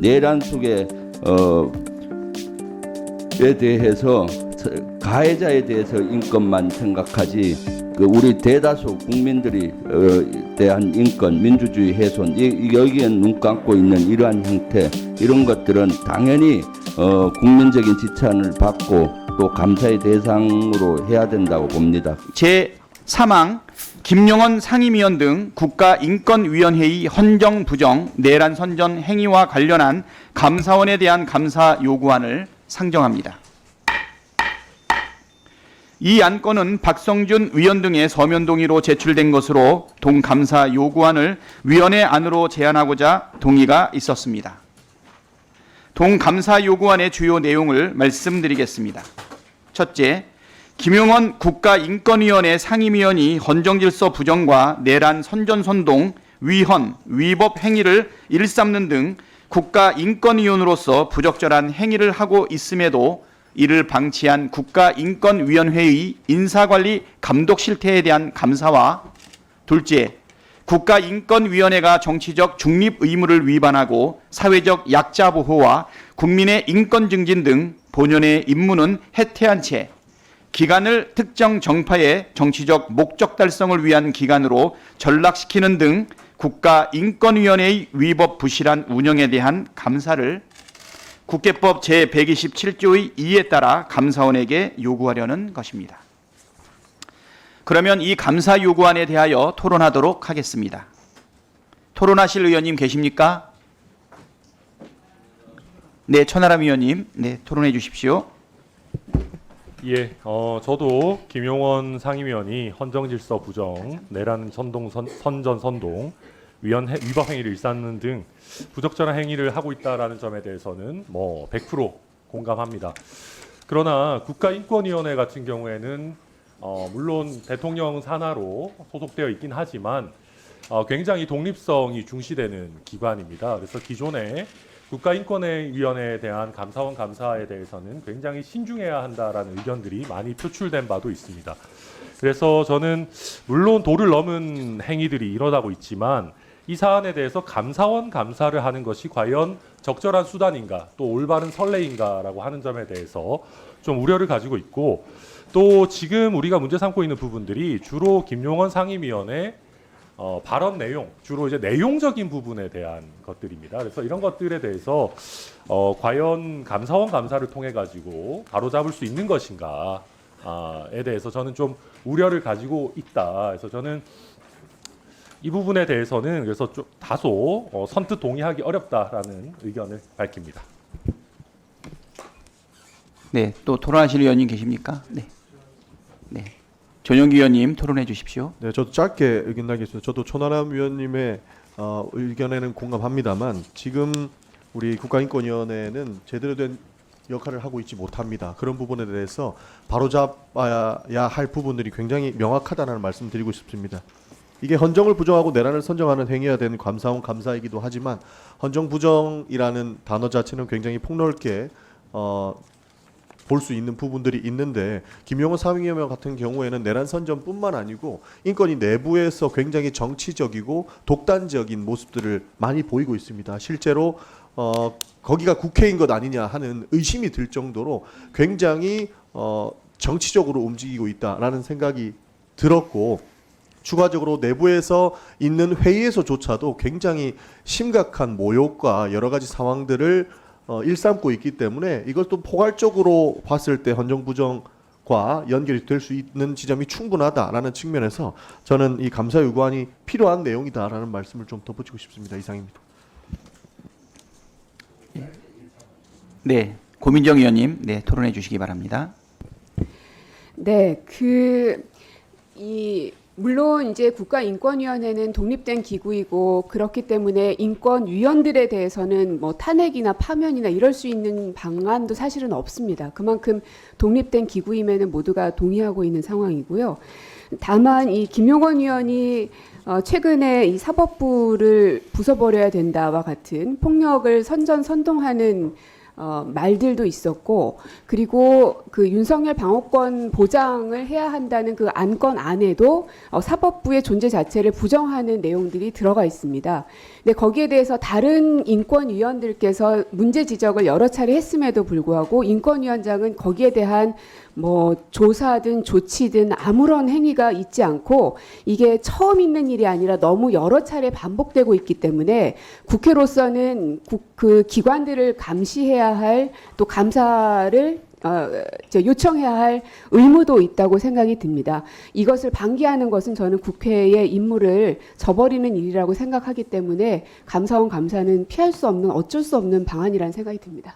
내란숙의 에 대해서 가해자에 대해서 인권만 생각하지 우리 대다수 국민들이 대한 인권, 민주주의 훼손 여기에 눈 감고 있는 이러한 형태 이런 것들은 당연히 국민적인 지탄을 받고 또 감사의 대상으로 해야 된다고 봅니다. 제3항 김용원 상임위원 등 국가인권위원회의 헌정 부정 내란 선전 행위와 관련한 감사원에 대한 감사 요구안을 상정합니다. 이 안건은 박성준 위원 등의 서면 동의로 제출된 것으로 동감사 요구안을 위원회 안으로 제안하고자 동의가 있었습니다. 동감사 요구안의 주요 내용을 말씀드리겠습니다. 첫째, 김용원 국가인권위원회 상임위원이 헌정질서 부정과 내란 선전선동, 위헌, 위법 행위를 일삼는 등 국가인권위원으로서 부적절한 행위를 하고 있음에도 이를 방치한 국가인권위원회의 인사관리 감독 실태에 대한 감사와 둘째, 국가인권위원회가 정치적 중립 의무를 위반하고 사회적 약자 보호와 국민의 인권 증진 등 본연의 임무는 해태한 채 기관을 특정 정파의 정치적 목적 달성을 위한 기관으로 전락시키는 등 국가인권위원회의 위법 부실한 운영에 대한 감사를 국회법 제127조의 2에 따라 감사원에게 요구하려는 것입니다. 그러면 이 감사 요구안에 대하여 토론하도록 하겠습니다. 토론하실 의원님 계십니까? 네, 천하람 의원님, 네, 토론해 주십시오. 예, 저도 김용원 상임위원이 헌정질서 부정, 내란 선동, 선전 선동, 위법 행위를 일삼는 등 부적절한 행위를 하고 있다라는 점에 대해서는 100% 공감합니다. 그러나 국가인권위원회 같은 경우에는 물론 대통령 산하로 소속되어 있긴 하지만 굉장히 독립성이 중시되는 기관입니다. 그래서 기존에 국가인권위원회에 대한 감사원 감사에 대해서는 굉장히 신중해야 한다라는 의견들이 많이 표출된 바도 있습니다. 그래서 저는 물론 도를 넘은 행위들이 일어나고 있지만 이 사안에 대해서 감사원 감사를 하는 것이 과연 적절한 수단인가 또 올바른 선례인가라고 하는 점에 대해서 좀 우려를 가지고 있고 또 지금 우리가 문제 삼고 있는 부분들이 주로 김용원 상임위원회 발언 내용, 주로 이제 내용적인 부분에 대한 것들입니다. 그래서 이런 것들에 대해서 과연 감사원 감사를 통해 가지고 바로잡을 수 있는 것인가에 대해서 저는 좀 우려를 가지고 있다. 그래서 저는 이 부분에 대해서는 그래서 좀 다소 선뜻 동의하기 어렵다라는 의견을 밝힙니다. 네, 또 토론하실 의원님 계십니까? 네, 네, 전용기 의원님 토론해 주십시오. 네, 저도 짧게 의견 나겠습니다. 저도 천하람 위원님의 의견에는 공감합니다만 지금 우리 국가인권위원회는 제대로 된 역할을 하고 있지 못합니다. 그런 부분에 대해서 바로잡아야 할 부분들이 굉장히 명확하다는 말씀 드리고 싶습니다. 이게 헌정을 부정하고 내란을 선정하는 행위가 된 감사원 감사이기도 하지만 헌정 부정이라는 단어 자체는 굉장히 폭넓게 볼 수 있는 부분들이 있는데 김용원 상임위원 같은 경우에는 내란 선전뿐만 아니고 인권위 내부에서 굉장히 정치적이고 독단적인 모습들을 많이 보이고 있습니다. 실제로 거기가 국회인 것 아니냐 하는 의심이 들 정도로 굉장히 정치적으로 움직이고 있다라는 생각이 들었고 추가적으로 내부에서 있는 회의에서조차도 굉장히 심각한 모욕과 여러 가지 상황들을 일삼고 있기 때문에 이걸 또 포괄적으로 봤을 때 헌정부정과 연결이 될 수 있는 지점이 충분하다라는 측면에서 저는 이 감사 요구안이 필요한 내용이다라는 말씀을 좀 덧붙이고 싶습니다. 이상입니다. 네, 고민정 의원님, 네, 토론해 주시기 바랍니다. 네, 물론 이제 국가인권위원회는 독립된 기구이고 그렇기 때문에 인권위원들에 대해서는 뭐 탄핵이나 파면이나 이럴 수 있는 방안도 사실은 없습니다. 그만큼 독립된 기구임에는 모두가 동의하고 있는 상황이고요. 다만 이 김용원 의원이 최근에 이 사법부를 부숴버려야 된다와 같은 폭력을 선전선동하는 말들도 있었고, 그리고 그 윤석열 방어권 보장을 해야 한다는 그 안건 안에도 사법부의 존재 자체를 부정하는 내용들이 들어가 있습니다. 근데 거기에 대해서 다른 인권위원들께서 문제 지적을 여러 차례 했음에도 불구하고 인권위원장은 거기에 대한 뭐 조사든 조치든 아무런 행위가 있지 않고, 이게 처음 있는 일이 아니라 너무 여러 차례 반복되고 있기 때문에 국회로서는 그 기관들을 감시해야 할, 또 감사를 요청해야 할 의무도 있다고 생각이 듭니다. 이것을 방기하는 것은 저는 국회의 임무를 저버리는 일이라고 생각하기 때문에 감사원 감사는 피할 수 없는, 어쩔 수 없는 방안이라는 생각이 듭니다.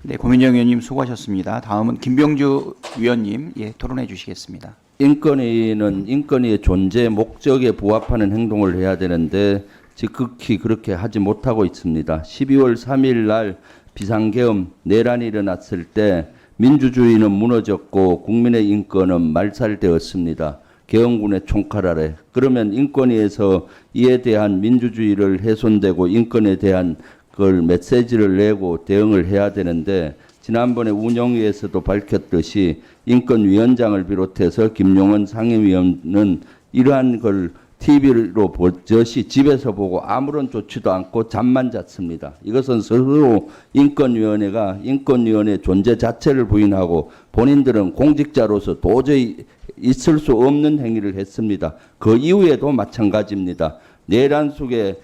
네, 고민정 의원님 수고하셨습니다. 다음은 김병주 위원님 토론해 주시겠습니다. 인권위는 인권위의 존재 목적에 부합하는 행동을 해야 되는데 지극히 그렇게 하지 못하고 있습니다. 12월 3일 날 비상계엄 내란이 일어났을 때 민주주의는 무너졌고 국민의 인권은 말살되었습니다. 계엄군의 총칼 아래. 그러면 인권위에서 이에 대한 민주주의를 훼손되고 인권에 대한 그걸 메시지를 내고 대응을 해야 되는데, 지난번에 운영위에서도 밝혔듯이 인권위원장을 비롯해서 김용원 상임위원은 이러한 걸 TV로 보듯이 집에서 보고 아무런 조치도 않고 잠만 잤습니다. 이것은 스스로 인권위원회가 인권위원회 존재 자체를 부인하고 본인들은 공직자로서 도저히 있을 수 없는 행위를 했습니다. 그 이후에도 마찬가지입니다. 내란 속에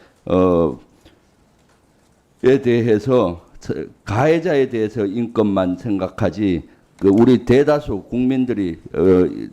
에 대해서 가해자에 대해서 인권만 생각하지 그 우리 대다수 국민들이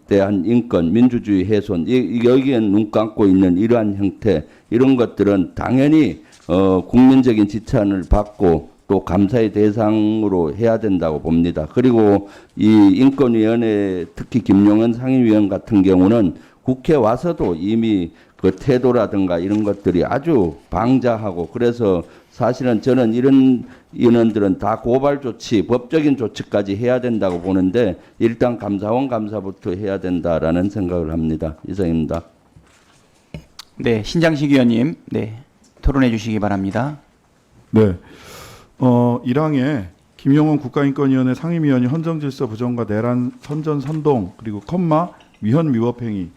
대한 인권, 민주주의 훼손, 여기엔 눈 감고 있는 이러한 형태, 이런 것들은 당연히 국민적인 지탄을 받고 또 감사의 대상으로 해야 된다고 봅니다. 그리고 이 인권위원회, 특히 김용현 상임위원 같은 경우는 국회 와서도 이미 그 태도라든가 이런 것들이 아주 방자하고, 그래서 사실은 저는 이런 인원들은 다 고발 조치, 법적인 조치까지 해야 된다고 보는데 일단 감사원 감사부터 해야 된다라는 생각을 합니다. 이상입니다. 네, 신장식 의원님, 토론해 주시기 바랍니다. 네, 1항에 김용원 국가인권위원회 상임위원이 헌정질서 부정과 내란 선전 선동 그리고 위헌 위법 행위.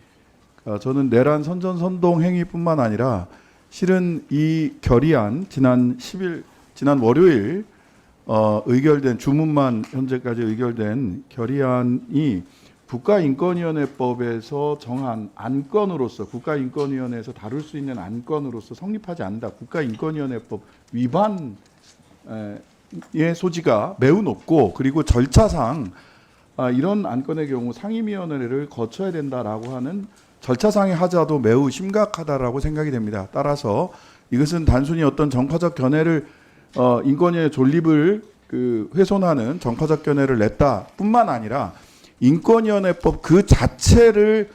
저는 내란 선전 선동 행위뿐만 아니라 실은 이 결의안 지난 월요일 의결된, 주문만 현재까지 의결된 결의안이 국가인권위원회법에서 정한 안건으로서, 국가인권위원회에서 다룰 수 있는 안건으로서 성립하지 않는다. 국가인권위원회법 위반의 소지가 매우 높고, 그리고 절차상 이런 안건의 경우 상임위원회를 거쳐야 된다라고 하는 절차상의 하자도 매우 심각하다라고 생각이 됩니다. 따라서 이것은 단순히 어떤 정파적 견해를 인권위의 존립을 훼손하는 정파적 견해를 냈다 뿐만 아니라 인권위원회법 그 자체를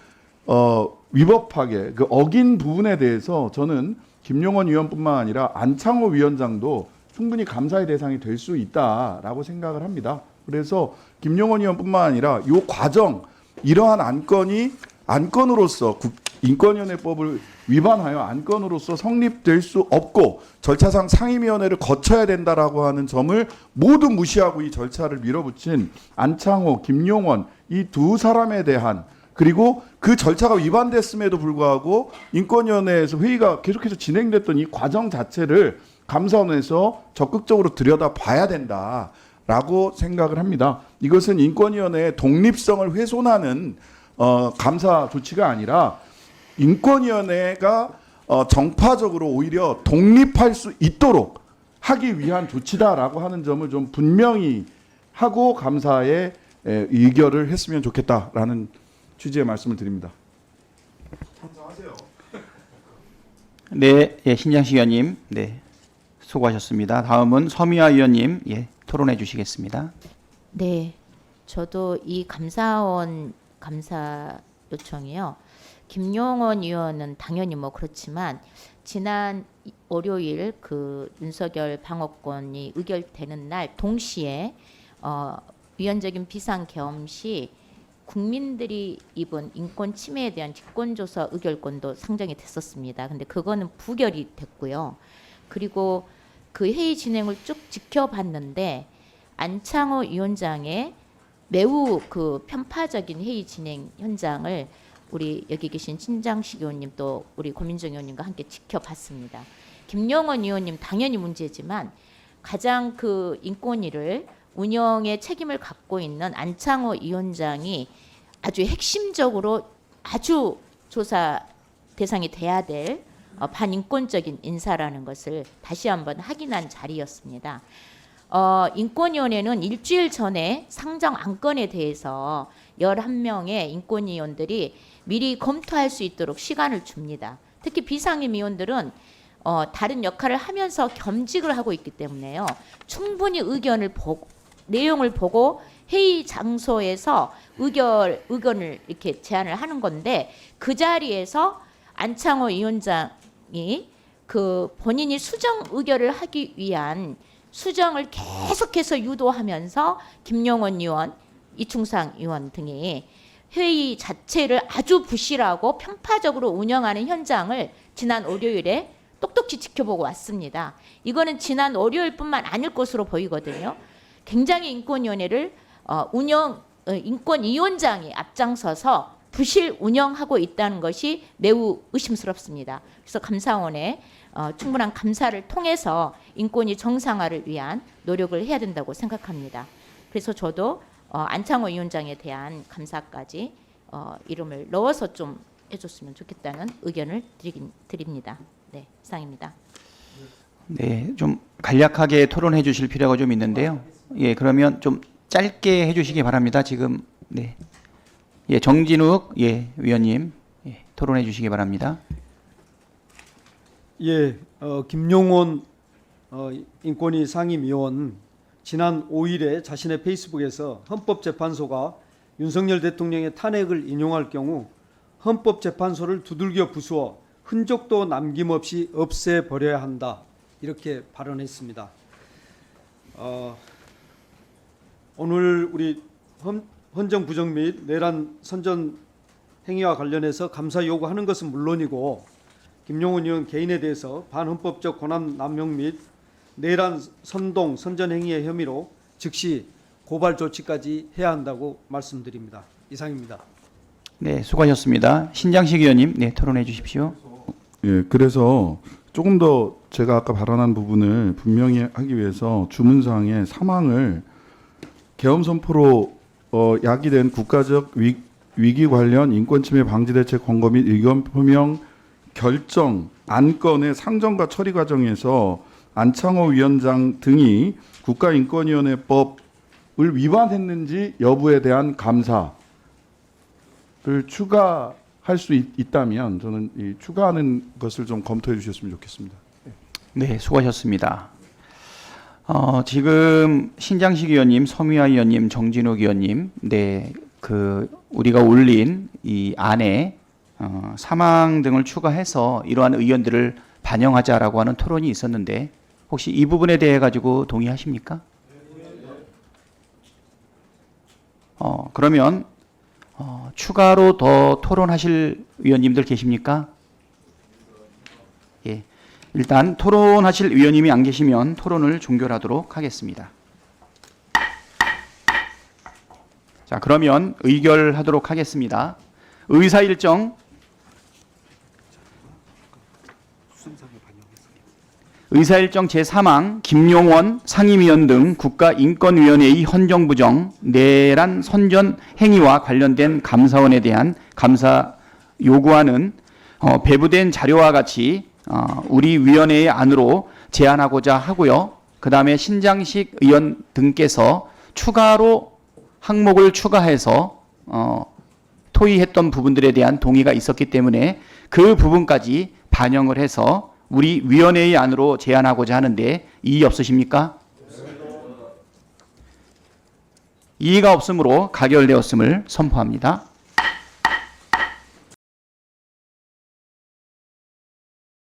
위법하게 어긴 부분에 대해서 저는 김용원 위원뿐만 아니라 안창호 위원장도 충분히 감사의 대상이 될 수 있다라고 생각을 합니다. 그래서 김용원 위원뿐만 아니라 이 과정, 이러한 안건이 안건으로서 인권위원회법을 위반하여 안건으로서 성립될 수 없고 절차상 상임위원회를 거쳐야 된다라고 하는 점을 모두 무시하고 이 절차를 밀어붙인 안창호, 김용원 이 두 사람에 대한, 그리고 그 절차가 위반됐음에도 불구하고 인권위원회에서 회의가 계속해서 진행됐던 이 과정 자체를 감사원에서 적극적으로 들여다봐야 된다라고 생각을 합니다. 이것은 인권위원회의 독립성을 훼손하는 감사 조치가 아니라 인권위원회가 정파적으로 오히려 독립할 수 있도록 하기 위한 조치다라고 하는 점을 좀 분명히 하고 감사에 의결을 했으면 좋겠다라는 취지의 말씀을 드립니다. 네, 신장식 의원님, 수고하셨습니다. 다음은 서미화 의원님, 토론해 주시겠습니다. 네, 저도 이 감사원 감사 요청이요. 김용원 의원은 당연히 뭐 그렇지만 지난 월요일 그 윤석열 방어권이 의결되는 날 동시에 위헌적인 비상계엄 시 국민들이 입은 인권 침해에 대한 직권조사 의결권도 상정이 됐었습니다. 근데 그거는 부결이 됐고요. 그리고 그 회의 진행을 쭉 지켜봤는데 안창호 위원장의 매우 그 편파적인 회의 진행 현장을 우리 여기 계신 신장식 의원님 또 우리 고민정 의원님과 함께 지켜봤습니다. 김용원 의원님 당연히 문제지만 가장 그 인권위를 운영의 책임을 갖고 있는 안창호 위원장이 아주 핵심적으로 아주 조사 대상이 돼야 될 반인권적인 인사라는 것을 다시 한번 확인한 자리였습니다. 인권위원회는 일주일 전에 상정 안건에 대해서 11명의 인권위원들이 미리 검토할 수 있도록 시간을 줍니다. 특히 비상임위원들은 다른 역할을 하면서 겸직을 하고 있기 때문에요. 충분히 의견을 보고 내용을 보고 회의 장소에서 의견을 이렇게 제안을 하는 건데 그 자리에서 안창호 위원장이 그 본인이 수정 의결을 하기 위한 수정을 계속해서 유도하면서 김용원 의원, 이충상 의원 등이 회의 자체를 아주 부실하고 편파적으로 운영하는 현장을 지난 월요일에 똑똑히 지켜보고 왔습니다. 이거는 지난 월요일뿐만 아닐 것으로 보이거든요. 굉장히 인권위원회를 인권위원장이 앞장서서 부실 운영하고 있다는 것이 매우 의심스럽습니다. 그래서 감사원에 충분한 감사를 통해서 인권위 정상화를 위한 노력을 해야 된다고 생각합니다. 그래서 저도 안창호 위원장에 대한 감사까지 이름을 넣어서 좀 해줬으면 좋겠다는 의견을 드립니다. 네, 이상입니다. 네, 좀 간략하게 토론해 주실 필요가 좀 있는데요. 예, 그러면 좀 짧게 해주시기 바랍니다. 지금 네, 예, 정진욱 위원님 토론해 주시기 바랍니다. 예, 김용원 인권위 상임위원 지난 5일에 자신의 페이스북에서 헌법재판소가 윤석열 대통령의 탄핵을 인용할 경우 헌법재판소를 두들겨 부수어 흔적도 남김없이 없애버려야 한다 이렇게 발언했습니다. 오늘 우리 헌정 부정 및 내란 선전 행위와 관련해서 감사 요구하는 것은 물론이고 김용원 의원 개인에 대해서 반헌법적 권한 남용 및 내란 선동 선전 행위의 혐의로 즉시 고발 조치까지 해야 한다고 말씀드립니다. 이상입니다. 네, 수고하셨습니다. 신장식 의원님, 네, 토론해 주십시오. 예, 그래서 조금 더 제가 아까 발언한 부분을 분명히 하기 위해서 주문사항에 사망을 계엄 선포로 야기된 국가적 위기 관련 인권침해 방지대책 권고 및 의견 표명 결정 안건의 상정과 처리 과정에서 안창호 위원장 등이 국가인권위원회법을 위반했는지 여부에 대한 감사를 추가할 수 있다면 저는 이 추가하는 것을 좀 검토해 주셨으면 좋겠습니다. 네, 수고하셨습니다. 지금 신장식 의원님, 서미화 의원님, 정진욱 의원님, 네, 그 우리가 올린 이 안에 사망 등을 추가해서 이러한 의견들을 반영하자라고 하는 토론이 있었는데 혹시 이 부분에 대해 가지고 동의하십니까? 그러면 추가로 더 토론하실 의원님들 계십니까? 예. 일단 토론하실 의원님이 안 계시면 토론을 종결하도록 하겠습니다. 자, 그러면 의결하도록 하겠습니다. 의사 일정 제3항 김용원 상임위원 등 국가인권위원회의 헌정부정 내란 선전 행위와 관련된 감사원에 대한 감사 요구안은 배부된 자료와 같이 우리 위원회의 안으로 제안하고자 하고요. 그 다음에 신장식 의원 등께서 추가로 항목을 추가해서 토의했던 부분들에 대한 동의가 있었기 때문에 그 부분까지 반영을 해서 우리 위원회의 안으로 제안하고자 하는데 이의 없으십니까? 이의가 없으므로 가결되었음을 선포합니다.